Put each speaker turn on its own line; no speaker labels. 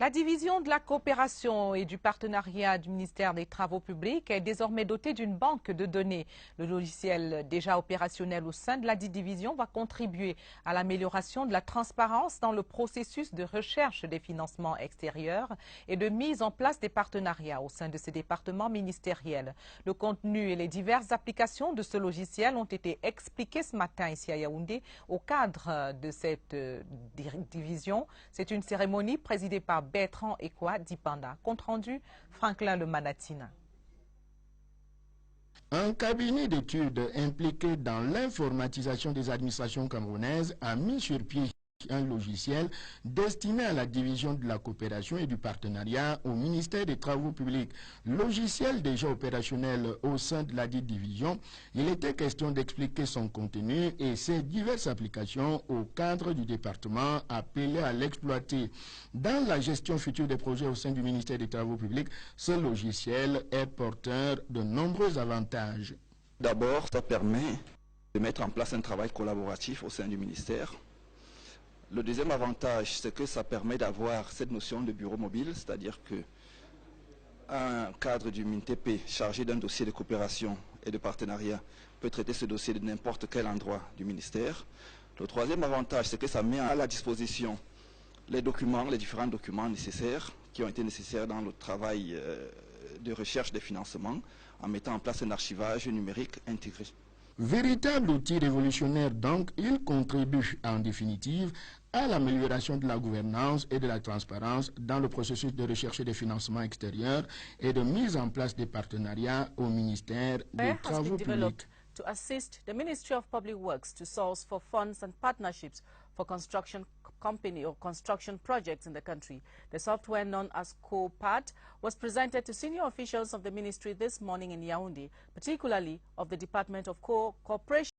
La division de la coopération et du partenariat du ministère des Travaux publics est désormais dotée d'une banque de données. Le logiciel déjà opérationnel au sein de la division va contribuer à l'amélioration de la transparence dans le processus de recherche des financements extérieurs et de mise en place des partenariats au sein de ces départements ministériels. Le contenu et les diverses applications de ce logiciel ont été expliqués ce matin ici à Yaoundé au cadre de cette division. C'est une cérémonie présidée par Bertrand Ekwa Dipanda. Compte rendu, Franklin Le Manatina.
Un cabinet d'études impliqué dans l'informatisation des administrations camerounaises a mis sur pied un logiciel destiné à la division de la coopération et du partenariat au ministère des Travaux publics. Logiciel déjà opérationnel au sein de la dite division, il était question d'expliquer son contenu et ses diverses applications au cadre du département appelé à l'exploiter. Dans la gestion future des projets au sein du ministère des Travaux publics, ce logiciel est porteur de nombreux avantages.
D'abord, ça permet de mettre en place un travail collaboratif au sein du ministère. Le deuxième avantage, c'est que ça permet d'avoir cette notion de bureau mobile, c'est-à-dire qu'un cadre du MINTP chargé d'un dossier de coopération et de partenariat peut traiter ce dossier de n'importe quel endroit du ministère. Le troisième avantage, c'est que ça met à la disposition les documents, les différents documents nécessaires qui ont été nécessaires dans le travail de recherche des financements en mettant en place un archivage numérique intégré.
Véritable outil révolutionnaire donc, il contribue en définitive à l'amélioration de la gouvernance et de la transparence dans le processus de recherche des financements extérieurs et de mise en place des partenariats au ministère des Travaux publics.
To assist the Ministry of Public Works to source for funds and partnerships for construction company or construction projects in the country. The software known as CoPart was presented to senior officials of the ministry this morning in Yaoundé, particularly of the Department of Cooperation.